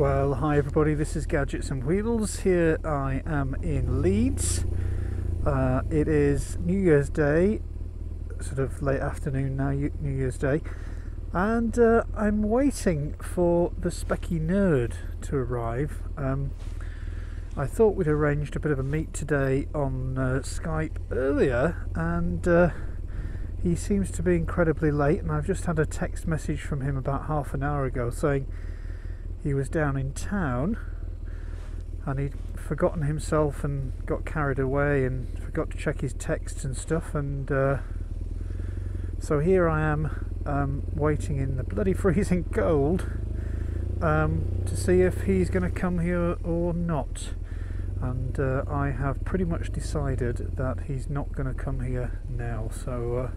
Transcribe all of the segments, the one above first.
Well, hi everybody, this is Gadgets and Wheels. Here I am in Leeds. It is New Year's Day, sort of late afternoon now, New Year's Day, and I'm waiting for the SpeckyNerd to arrive. I thought we'd arranged a bit of a meet today on Skype earlier, and he seems to be incredibly late, and I've just had a text message from him about half an hour ago saying he was down in town and he'd forgotten himself and got carried away and forgot to check his texts and stuff, and so here I am waiting in the bloody freezing cold to see if he's going to come here or not, and I have pretty much decided that he's not going to come here now, so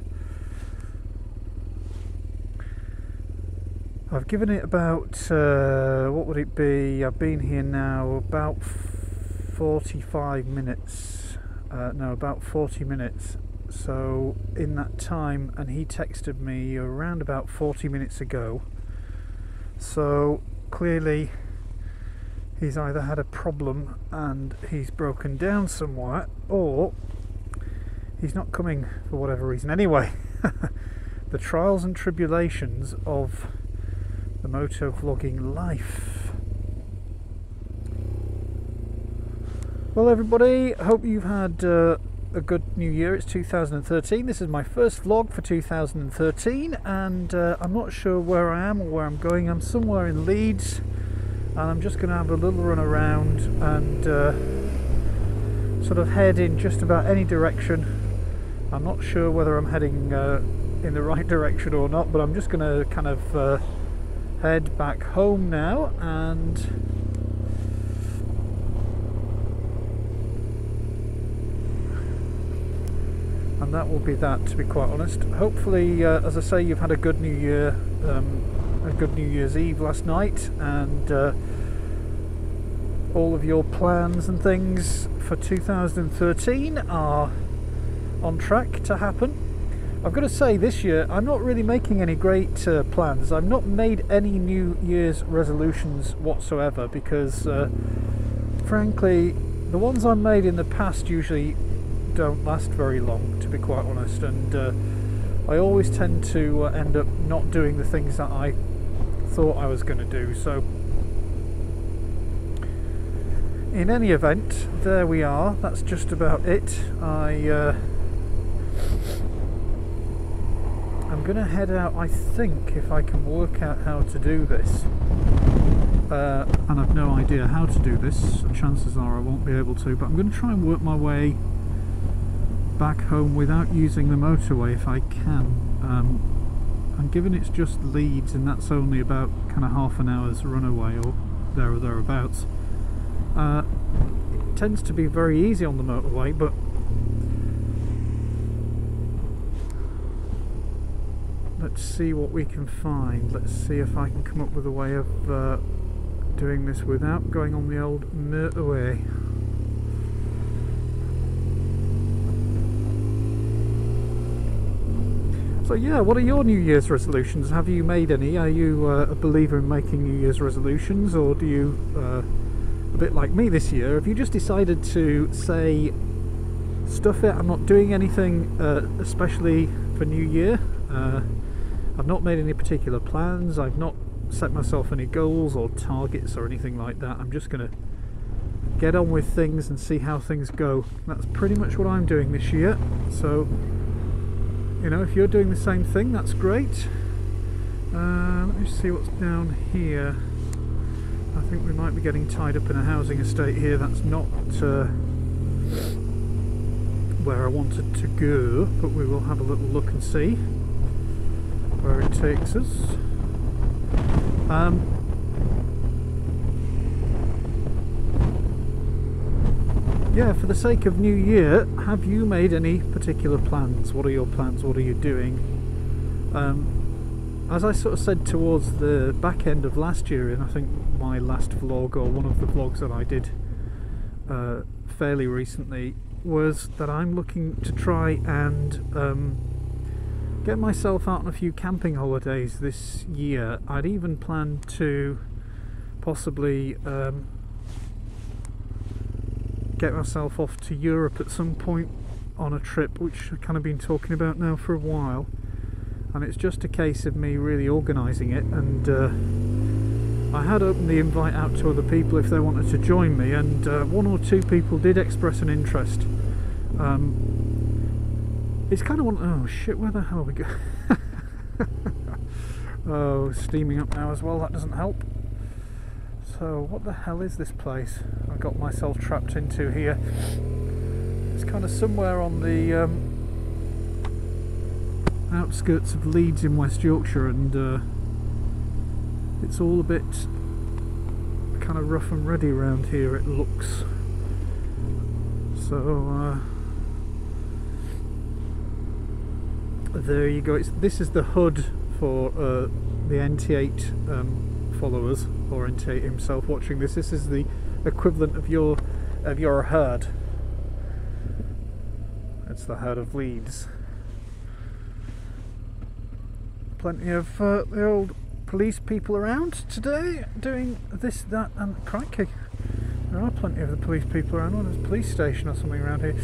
I've given it about, what would it be, I've been here now about 45 minutes, no, about 40 minutes, so in that time, and he texted me around about 40 minutes ago, so clearly he's either had a problem and he's broken down somewhere, or he's not coming for whatever reason. Anyway, the trials and tribulations of the moto vlogging life. Well everybody, hope you've had a good new year. It's 2013. This is my first vlog for 2013, and I'm not sure where I am or where I'm going. I'm somewhere in Leeds and I'm just going to have a little run around and sort of head in just about any direction. I'm not sure whether I'm heading in the right direction or not, but I'm just going to kind of head back home now, and that will be that, to be quite honest. Hopefully, as I say, you've had a good New Year, a good New Year's Eve last night, and all of your plans and things for 2013 are on track to happen. I've got to say, this year I'm not really making any great plans. I've not made any New Year's resolutions whatsoever, because frankly the ones I made in the past usually don't last very long, to be quite honest, and I always tend to end up not doing the things that I thought I was going to do. So in any event, there we are. That's just about it. I'm going to head out, I think, if I can work out how to do this, and I've no idea how to do this, and chances are I won't be able to, but I'm going to try and work my way back home without using the motorway if I can, and given it's just Leeds and that's only about kind of half an hour's run away or there or thereabouts, it tends to be very easy on the motorway, but let's see what we can find. Let's see if I can come up with a way of doing this without going on the old motorway. So yeah, what are your New Year's resolutions? Have you made any? Are you a believer in making New Year's resolutions, or do you, a bit like me this year, have you just decided to say, stuff it, I'm not doing anything especially for New Year? I've not made any particular plans, I've not set myself any goals or targets or anything like that. I'm just going to get on with things and see how things go. That's pretty much what I'm doing this year. So, you know, if you're doing the same thing, that's great. Let me see what's down here. I think we might be getting tied up in a housing estate here. That's not where I wanted to go, but we will have a little look and see where it takes us. Yeah, for the sake of New Year, have you made any particular plans? What are your plans? What are you doing? As I sort of said towards the back end of last year, and I think my last vlog, or one of the vlogs that I did fairly recently, was that I'm looking to try and get myself out on a few camping holidays this year. I'd even planned to possibly get myself off to Europe at some point on a trip, which I've kind of been talking about now for a while, and it's just a case of me really organising it. And I had opened the invite out to other people if they wanted to join me, and 1 or 2 people did express an interest. It's kind of one. Oh shit! Where the hell are we going? Oh, steaming up now as well. That doesn't help. So, what the hell is this place I got myself trapped into here? It's kind of somewhere on the outskirts of Leeds in West Yorkshire, and it's all a bit kind of rough and ready around here, it looks. So there you go. This is the HUD for the NT8 followers, or NT8 himself watching this. This is the equivalent of your HUD. It's the HUD of Leeds. Plenty of the old police people around today doing this, that, and crikey, there are plenty of the police people around. Oh, there's a police station or something around here.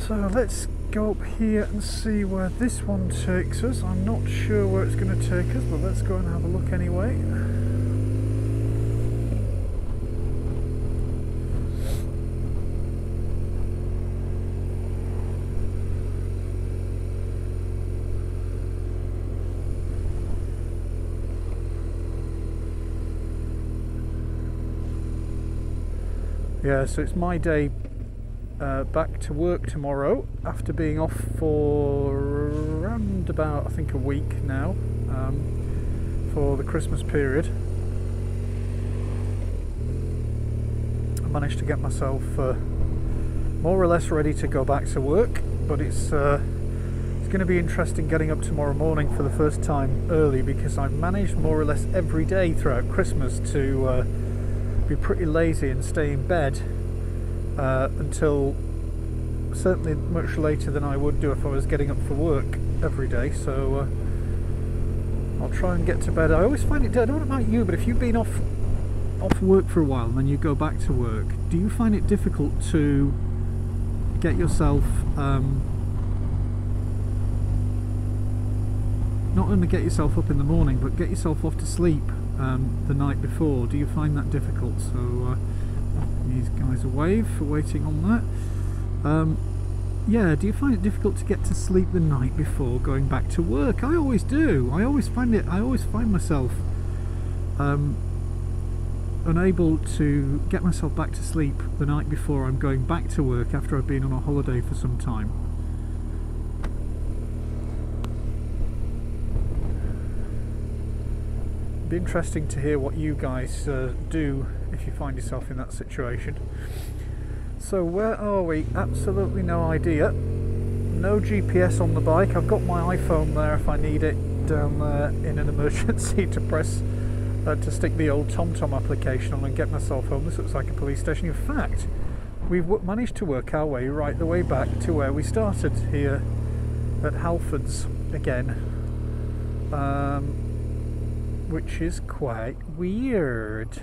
So let's go up here and see where this one takes us. I'm not sure where it's going to take us, but let's go and have a look anyway. Yeah, so it's my day back to work tomorrow after being off for around about, I think, a week now, for the Christmas period. I managed to get myself more or less ready to go back to work, but it's going to be interesting getting up tomorrow morning for the first time early, because I've managed more or less every day throughout Christmas to be pretty lazy and stay in bed until certainly much later than I would do if I was getting up for work every day. So I'll try and get to bed. I always find it, I don't know about you, but if you've been off work for a while and then you go back to work, do you find it difficult to get yourself not only get yourself up in the morning, but get yourself off to sleep the night before? Do you find that difficult? So these guys a wave for waiting on that. Yeah, do you find it difficult to get to sleep the night before going back to work? I always do. I always find myself unable to get myself back to sleep the night before I'm going back to work after I've been on a holiday for some time. It'd be interesting to hear what you guys do if you find yourself in that situation. So where are we? Absolutely no idea. No GPS on the bike. I've got my iPhone there if I need it down there in an emergency to press to stick the old TomTom application on and get myself home. This looks like a police station. In fact, we've managed to work our way right the way back to where we started here at Halfords again, which is quite weird.